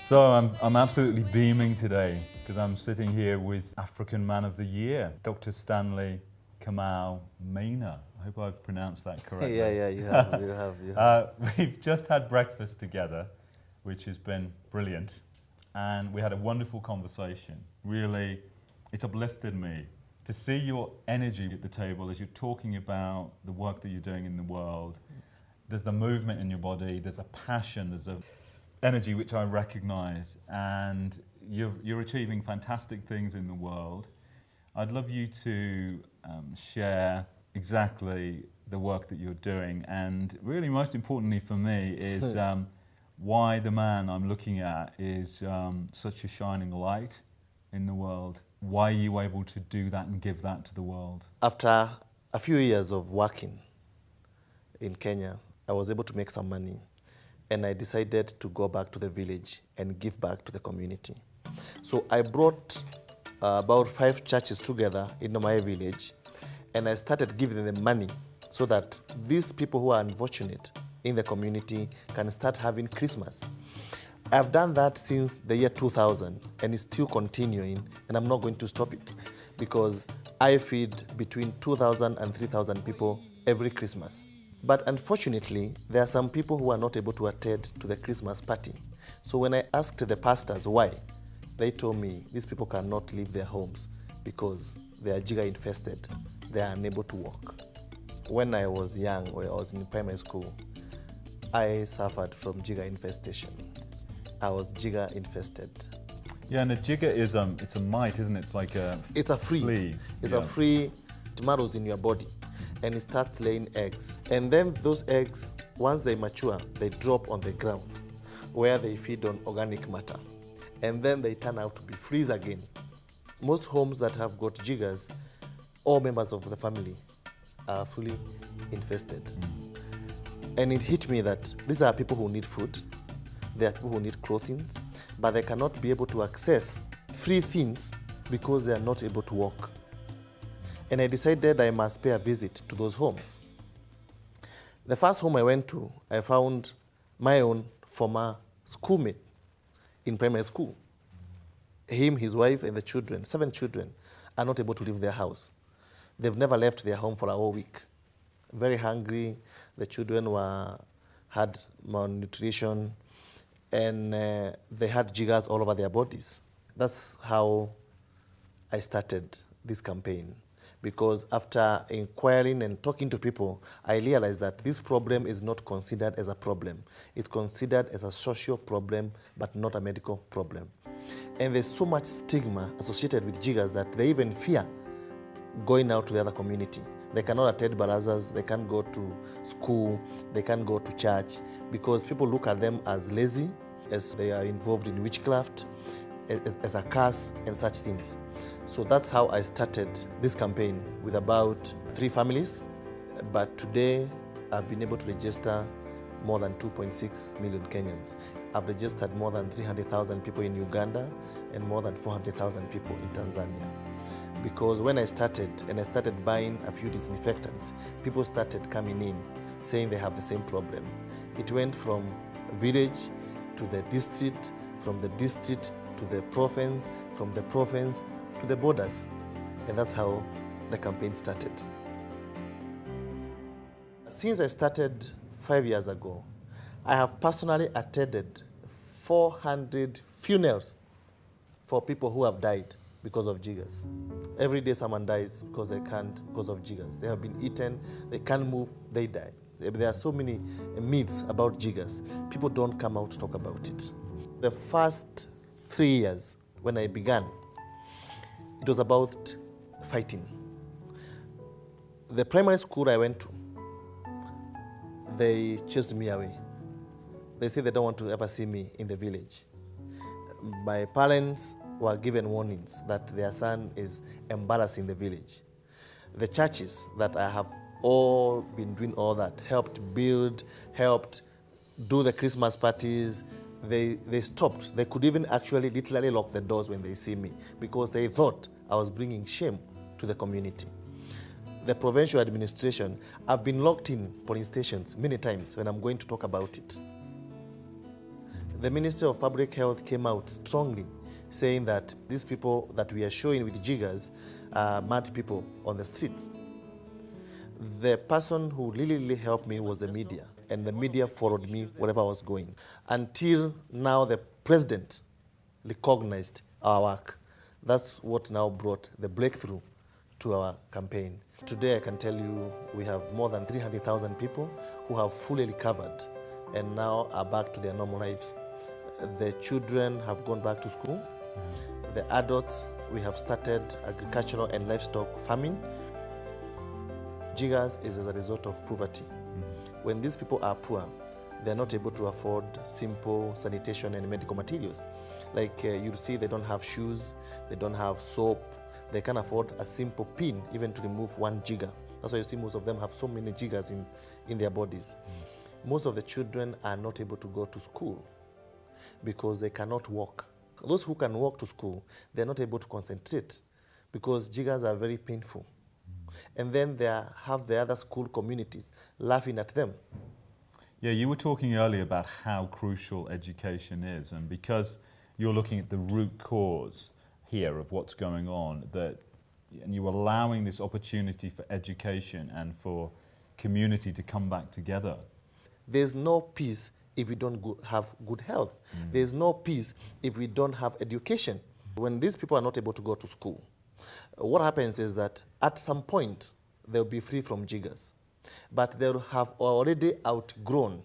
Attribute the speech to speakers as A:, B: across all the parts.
A: So I'm absolutely beaming today because I'm sitting here with African Man of the Year, Dr Stanley Kamau Maina. I hope I've pronounced that correctly.
B: Yeah, you have.
A: We've just had breakfast together, which has been brilliant, and we had a wonderful conversation. Really, it's uplifted me to see your energy at the table as you're talking about the work that you're doing in the world. There's the movement in your body, there's a passion, there's a energy which I recognize, and you're achieving fantastic things in the world. I'd love you to share exactly the work that you're doing, and really most importantly for me is why the man I'm looking at is such a shining light in the world. Why are you able to do that and give that to the world?
B: After a few years of working in Kenya, I was able to make some money, and I decided to go back to the village and give back to the community. So I brought about 5 churches together in my village, and I started giving them money so that these people who are unfortunate in the community can start having Christmas. I've done that since the year 2000, and it's still continuing, and I'm not going to stop it because I feed between 2,000 and 3,000 people every Christmas. But unfortunately, there are some people who are not able to attend to the Christmas party. So when I asked the pastors why, they told me these people cannot leave their homes because they are jigger infested. They are unable to walk. When I was young, when I was in primary school, I suffered from jigger infestation. I was jigger infested.
A: Yeah, and a jigger is it's a mite, isn't it? It's like a flea.
B: It's a free tomatoes in your body, and it starts laying eggs. And then those eggs, once they mature, they drop on the ground where they feed on organic matter. And then they turn out to be fleas again. Most homes that have got jiggers, all members of the family are fully infested. And it hit me that these are people who need food, there are people who need clothing, but they cannot be able to access free things because they are not able to walk. And I decided I must pay a visit to those homes. The first home I went to, I found my own former schoolmate in primary school. Him, his wife, and the children, 7 children, are not able to leave their house. They've never left their home for a whole week. Very hungry, the children had malnutrition, and they had jiggers all over their bodies. That's how I started this campaign. Because after inquiring and talking to people, I realized that this problem is not considered as a problem. It's considered as a social problem, but not a medical problem. And there's so much stigma associated with jiggers that they even fear going out to the other community. They cannot attend barazas, they can't go to school, they can't go to church, because people look at them as lazy, as they are involved in witchcraft, as a curse and such things. So that's how I started this campaign with about 3 families. But today, I've been able to register more than 2.6 million Kenyans. I've registered more than 300,000 people in Uganda and more than 400,000 people in Tanzania. Because when I started buying a few disinfectants, people started coming in saying they have the same problem. It went from village to the district, from the district to the province, from the province to the borders. And that's how the campaign started. Since I started 5 years ago, I have personally attended 400 funerals for people who have died because of jiggers. Every day someone dies because of jiggers. They have been eaten, they can't move, they die. There are so many myths about jiggers. People don't come out to talk about it. The first 3 years when I began, it was about fighting. The primary school I went to, they chased me away. They said they don't want to ever see me in the village. My parents were given warnings that their son is embarrassing the village. The churches that I have all been doing all that, helped build, helped do the Christmas parties, they stopped. They could even actually literally lock the doors when they see me because they thought I was bringing shame to the community. The provincial administration, I've been locked in police stations many times when I'm going to talk about it. The Minister of Public Health came out strongly saying that these people that we are showing with Jiggers are mad people on the streets. The person who really helped me was the media, and the media followed me wherever I was going. Until now, the president recognized our work. That's what now brought the breakthrough to our campaign. Today, I can tell you we have more than 300,000 people who have fully recovered and now are back to their normal lives. The children have gone back to school. The adults, we have started agricultural and livestock farming. Jiggers is as a result of poverty. When these people are poor, they're not able to afford simple sanitation and medical materials. Like you see, they don't have shoes, they don't have soap, they can't afford a simple pin even to remove one jigger. That's why you see most of them have so many jiggers in their bodies. Most of the children are not able to go to school because they cannot walk. Those who can walk to school, they're not able to concentrate because jiggers are very painful. And then they have the other school communities laughing at them.
A: Yeah, you were talking earlier about how crucial education is, and because you're looking at the root cause here of what's going on, and you're allowing this opportunity for education and for community to come back together.
B: There's no peace if we don't have good health. There's no peace if we don't have education. When these people are not able to go to school, what happens is that at some point they'll be free from jiggers, but they'll have already outgrown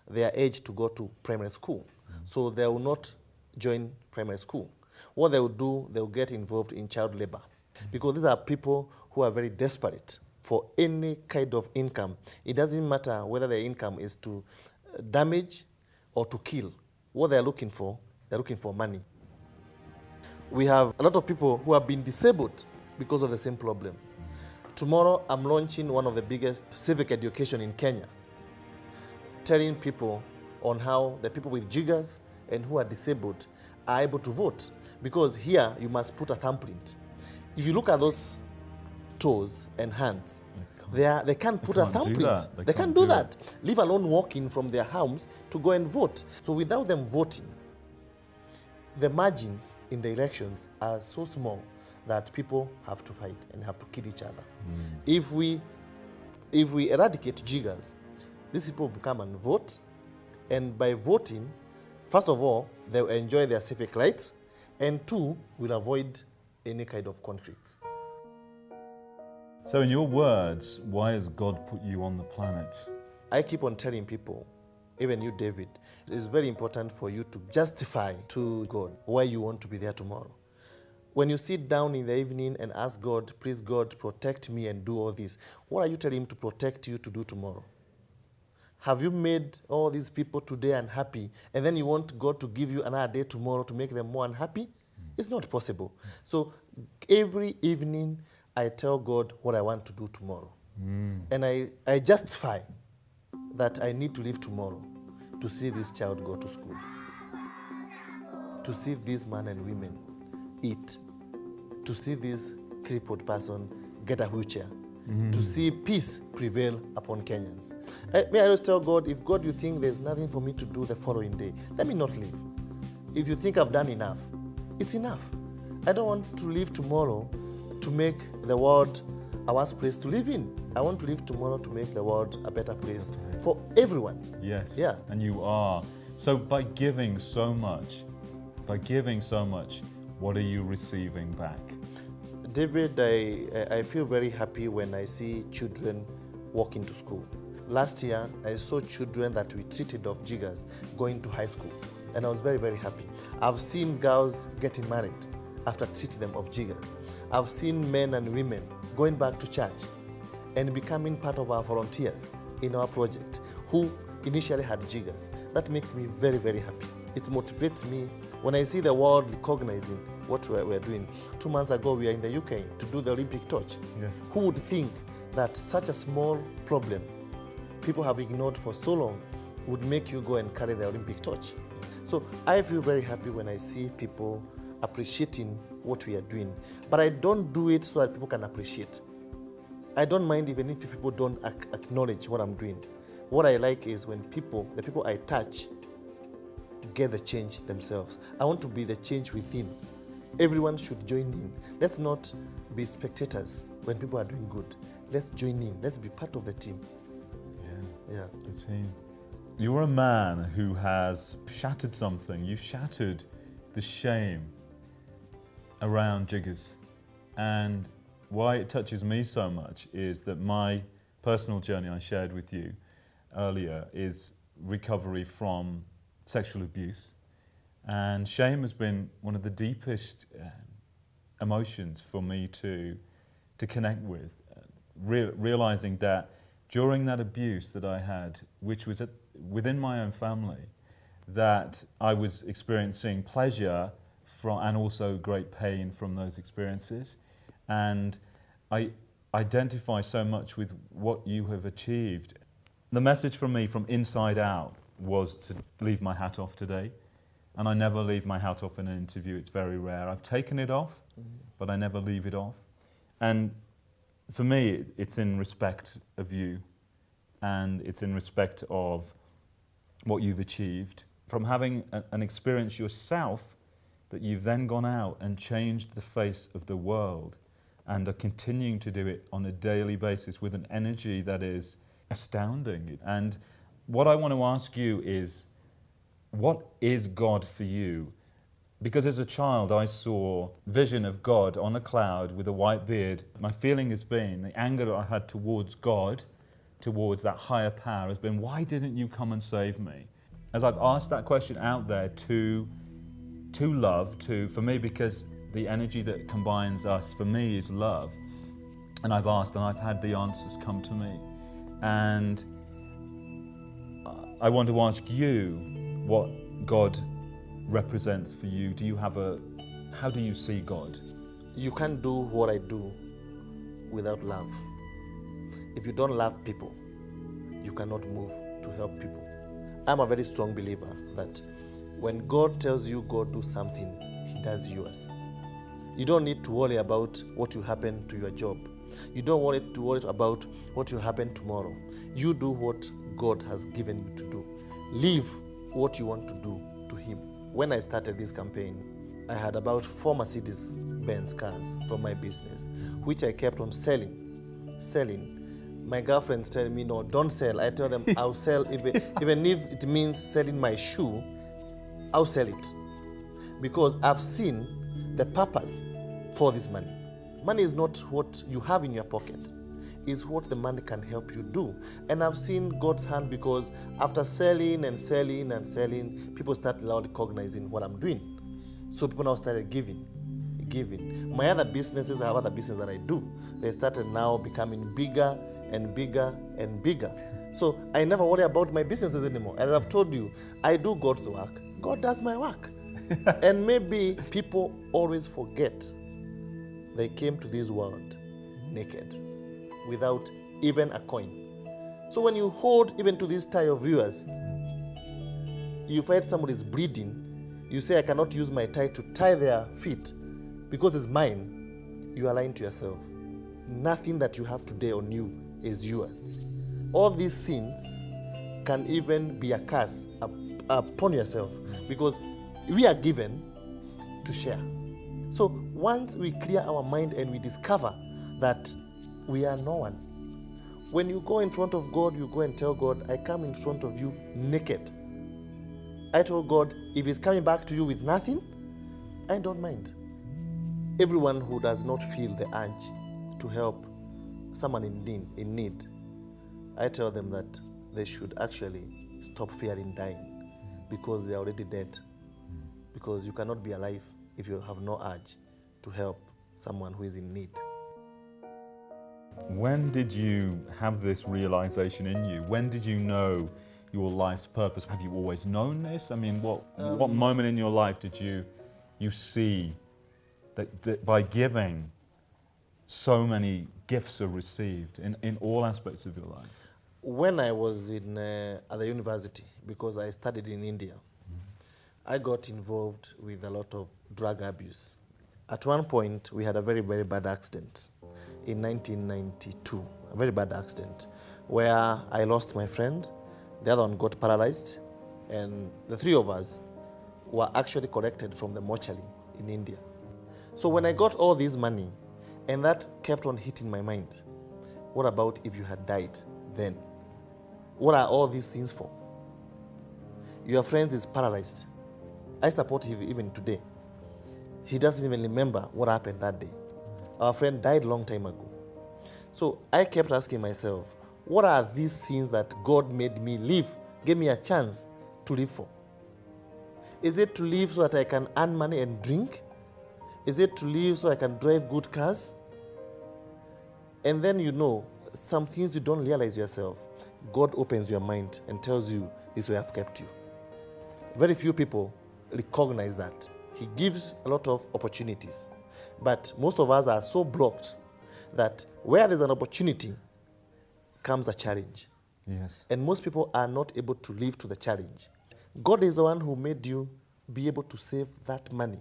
B: their age to go to primary school. So they will not join primary school. What they will do, they will get involved in child labor, because these are people who are very desperate for any kind of income. It doesn't matter whether their income is to damage or to kill. What they're looking for money. We have a lot of people who have been disabled because of the same problem. Tomorrow, I'm launching one of the biggest civic education in Kenya, telling people on how the people with jiggers and who are disabled are able to vote. Because here, you must put a thumbprint. If you look at those toes and hands, they can't put a thumbprint. They can't do that. Leave alone walking from their homes to go and vote. So without them voting, the margins in the elections are so small that people have to fight and have to kill each other. If we eradicate jiggers, these people will come and vote, and by voting, first of all, they'll enjoy their civic rights, and two, we'll avoid any kind of conflicts.
A: So in your words, why has God put you on the planet?
B: I keep on telling people, even you, David, it's very important for you to justify to God why you want to be there tomorrow. When you sit down in the evening and ask God, please God, protect me and do all this, what are you telling him to protect you to do tomorrow? Have you made all these people today unhappy, and then you want God to give you another day tomorrow to make them more unhappy? It's not possible. So every evening, I tell God what I want to do tomorrow. And I justify that I need to live tomorrow to see this child go to school, to see these men and women eat, to see this crippled person get a wheelchair, to see peace prevail upon Kenyans. May I always tell God, if God, you think there's nothing for me to do the following day, let me not live. If you think I've done enough, it's enough. I don't want to live tomorrow to make the world a worse place to live in. I want to live tomorrow to make the world a better place for everyone.
A: Yes.
B: Yeah.
A: And you are. So by giving so much, what are you receiving back?
B: David, I feel very happy when I see children walking to school. Last year, I saw children that we treated of jiggers going to high school, and I was very, very happy. I've seen girls getting married after treating them of jiggers. I've seen men and women going back to church and becoming part of our volunteers in our project who initially had jiggers. That makes me very, very happy. It motivates me when I see the world recognizing what we're doing. 2 months ago, we were in the UK to do the Olympic torch.
A: Yes.
B: Who would think that such a small problem people have ignored for so long would make you go and carry the Olympic torch? So I feel very happy when I see people appreciating what we are doing. But I don't do it so that people can appreciate. I don't mind even if people don't acknowledge what I'm doing. What I like is when the people I touch, get the change themselves. I want to be the change within. Everyone should join in. Let's not be spectators when people are doing good. Let's join in. Let's be part of the team. Yeah.
A: The team. You're a man who has shattered something. You shattered the shame around Jiggers. And why it touches me so much is that my personal journey I shared with you earlier is recovery from sexual abuse. And shame has been one of the deepest emotions for me to connect with. Realizing that during that abuse that I had, which was within my own family, that I was experiencing pleasure from, and also great pain from those experiences. And I identify so much with what you have achieved. The message from me from inside out was to leave my hat off today. And I never leave my hat off in an interview. It's very rare. I've taken it off, but I never leave it off. And for me, it's in respect of you, and it's in respect of what you've achieved. From having an experience yourself, that you've then gone out and changed the face of the world and are continuing to do it on a daily basis with an energy that is astounding. And what I want to ask you is, what is God for you? Because as a child, I saw vision of God on a cloud with a white beard. My feeling has been, the anger that I had towards God, towards that higher power, has been, why didn't you come and save me? As I've asked that question out there to love, for me, because the energy that combines us, for me, is love. And I've asked and I've had the answers come to me. And I want to ask you what God represents for you. Do you have how do you see God?
B: You can't do what I do without love. If you don't love people, you cannot move to help people. I'm a very strong believer that when God tells you go do something, He does yours. You don't need to worry about what will happen to your job. You don't want to worry about what will happen tomorrow. You do what God has given you to do. Leave what you want to do to Him. When I started this campaign, I had about 4 Mercedes-Benz cars from my business, which I kept on selling. My girlfriends tell me, no, don't sell. I tell them, I'll sell, even if it means selling my shoe, I'll sell it. Because I've seen the purpose for this money. Money is not what you have in your pocket. It's what the money can help you do. And I've seen God's hand, because after selling and selling and selling, people started now recognizing what I'm doing. So people now started giving. My other businesses, I have other businesses that I do. They started now becoming bigger and bigger and bigger. So I never worry about my businesses anymore. And I've told you, I do God's work. God does my work. And maybe people always forget they came to this world naked, without even a coin. So when you hold even to this tie of yours, you find somebody is bleeding, you say, I cannot use my tie to tie their feet because it's mine. You are lying to yourself. Nothing that you have today on you is yours. All these things can even be a curse upon yourself, because we are given to share. So once we clear our mind and we discover that we are no one, when you go in front of God, you go and tell God, I come in front of you naked. I told God, if He's coming back to you with nothing, I don't mind. Everyone who does not feel the urge to help someone in need, I tell them that they should actually stop fearing dying, because they are already dead. Because you cannot be alive if you have no urge to help someone who is in need.
A: When did you have this realization in you? When did you know your life's purpose? Have you always known this? I mean, what moment in your life did you see that by giving, so many gifts are received in all aspects of your life?
B: When I was at the university, because I studied in India, I got involved with a lot of drug abuse. At one point, we had a very, very bad accident in 1992, a very bad accident, where I lost my friend, the other one got paralyzed, and the 3 of us were actually collected from the mortuary in India. So when I got all this money, and that kept on hitting my mind, what about if you had died then? What are all these things for? Your friend is paralyzed. I support him even today. He doesn't even remember what happened that day. Our friend died a long time ago. So I kept asking myself, what are these things that God made me live, gave me a chance to live for? Is it to live so that I can earn money and drink? Is it to live so I can drive good cars? And then some things you don't realize yourself. God opens your mind and tells you, this is where I've kept you. Very few people recognize that. He gives a lot of opportunities. But most of us are so blocked that where there's an opportunity comes a challenge.
A: Yes.
B: And most people are not able to live to the challenge. God is the one who made you be able to save that money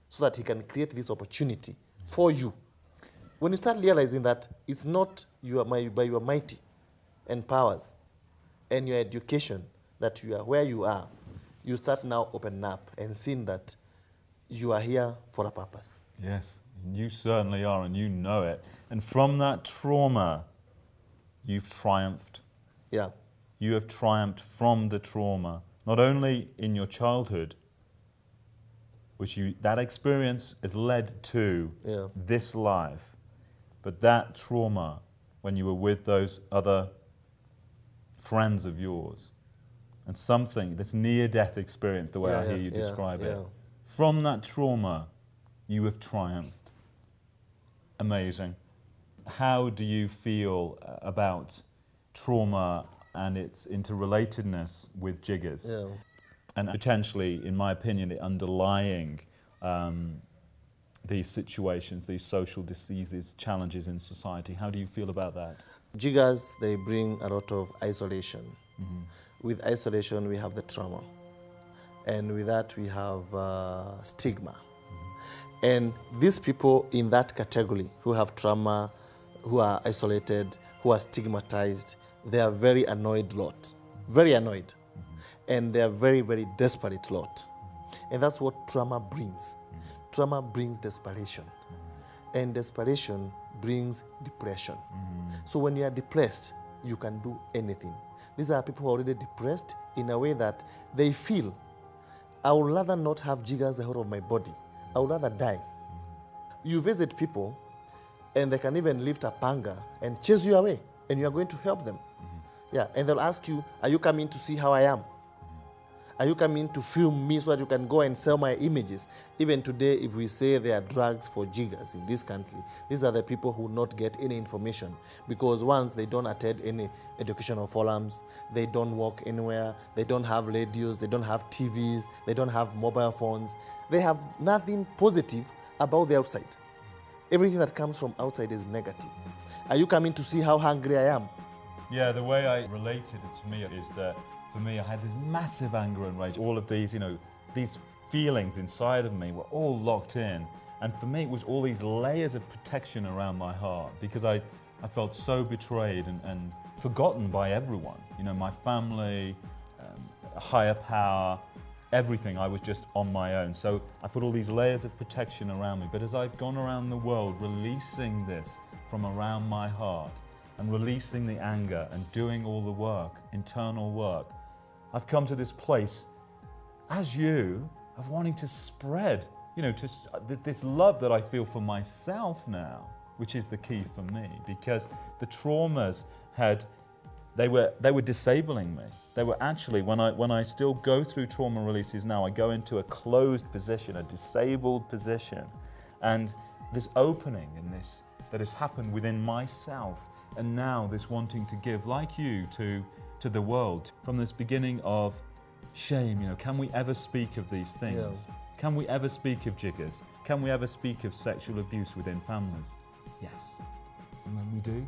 B: so that he can create this opportunity for you. When you start realizing that it's not by your mighty and powers and your education that you are where you are, you start now opening up and seeing that you are here for a purpose.
A: Yes, you certainly are, and you know it. And from that trauma, you've triumphed.
B: Yeah.
A: You have triumphed from the trauma, not only in your childhood, that experience has led to this life, but that trauma when you were with those other friends of yours, and something, this near-death experience, the way I hear you describe it, from that trauma, you have triumphed. Amazing. How do you feel about trauma and its interrelatedness with Jiggers?
B: Yeah.
A: And potentially, in my opinion, the underlying these situations, these social diseases, challenges in society. How do you feel about that?
B: Jiggers, they bring a lot of isolation. Mm-hmm. With isolation, we have the trauma. And with that, we have stigma. Mm-hmm. And these people in that category who have trauma, who are isolated, who are stigmatized, they are very annoyed lot. Very annoyed. Mm-hmm. And they are very, very desperate lot. Mm-hmm. And that's what trauma brings. Mm-hmm. Trauma brings desperation. Mm-hmm. And desperation brings depression. Mm-hmm. So when you are depressed, you can do anything. These are people who are already depressed in a way that they feel, I would rather not have jiggers the whole of my body. I would rather die. Mm-hmm. You visit people, and they can even lift a panga and chase you away, and you are going to help them. Mm-hmm. Yeah, and they'll ask you, are you coming to see how I am? Are you coming to film me so that you can go and sell my images? Even today, if we say there are drugs for jiggers in this country, these are the people who not get any information, because once they don't attend any educational forums, they don't walk anywhere, they don't have radios, they don't have TVs, they don't have mobile phones. They have nothing positive about the outside. Everything that comes from outside is negative. Are you coming to see how hungry I am?
A: Yeah, the way I related it to me is that for me, I had this massive anger and rage. All of these, these feelings inside of me were all locked in. And for me, it was all these layers of protection around my heart, because I felt so betrayed and forgotten by everyone. My family, a higher power, everything. I was just on my own. So I put all these layers of protection around me. But as I've gone around the world releasing this from around my heart and releasing the anger and doing all the work, internal work, I've come to this place, as you, of wanting to spread, this love that I feel for myself now, which is the key for me, because the traumas they were disabling me. They were actually, when I still go through trauma releases now, I go into a closed position, a disabled position, and this opening and this that has happened within myself, and now this wanting to give, like you, to the world, from this beginning of shame. Can we ever speak of these things? Yeah. Can we ever speak of jiggers? Can we ever speak of sexual abuse within families? Yes. And when we do,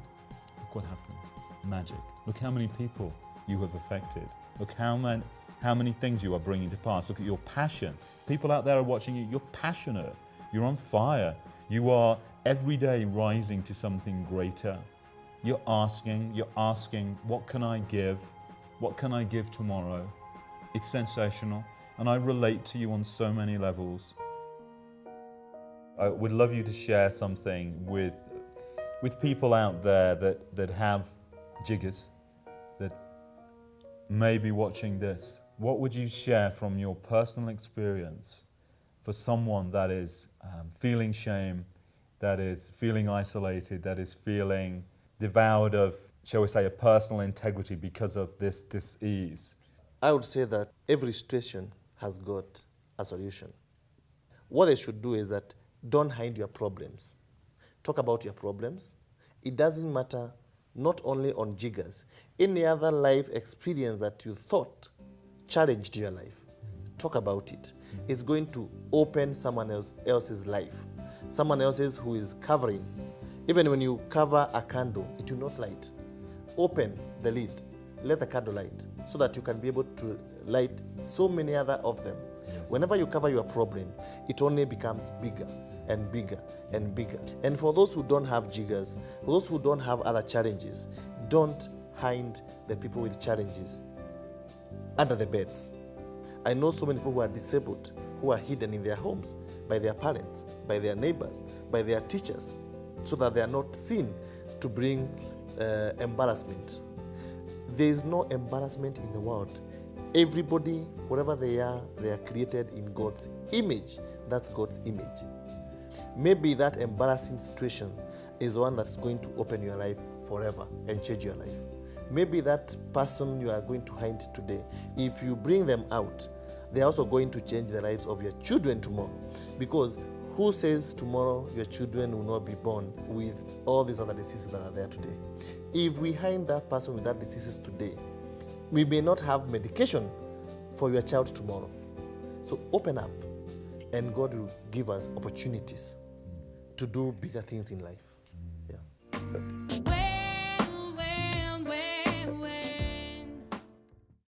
A: look what happens. Magic. Look how many people you have affected. Look how many things you are bringing to pass. Look at your passion. People out there are watching you. You're passionate. You're on fire. You are every day rising to something greater. You're asking, what can I give? What can I give tomorrow? It's sensational. and I relate to you on so many levels. I would love you to share something with people out there that have jiggers, that may be watching this. What would you share from your personal experience for someone that is feeling shame, that is feeling isolated, that is feeling devoured of, shall we say, a personal integrity because of this dis-ease?
B: I would say that every situation has got a solution. What they should do is that don't hide your problems. Talk about your problems. It doesn't matter, not only on jiggers, any other life experience that you thought challenged your life. Talk about it. It's going to open someone else's life. Someone else's who is covering. Even when you cover a candle, it will not light. Open the lid, let the candle light, so that you can be able to light so many other of them. Yes. Whenever you cover your problem, it only becomes bigger and bigger and bigger. And for those who don't have jiggers, for those who don't have other challenges, don't hide the people with challenges under the beds. I know so many people who are disabled, who are hidden in their homes by their parents, by their neighbors, by their teachers, so that they are not seen to bring embarrassment. There is no embarrassment in the world. Everybody, wherever they are created in God's image. That's God's image. Maybe that embarrassing situation is the one that's going to open your life forever and change your life. Maybe that person you are going to hide today, if you bring them out, they're also going to change the lives of your children tomorrow. Because who says tomorrow your children will not be born with all these other diseases that are there today? If we hide that person with that diseases today, we may not have medication for your child tomorrow. So open up, and God will give us opportunities to do bigger things in life.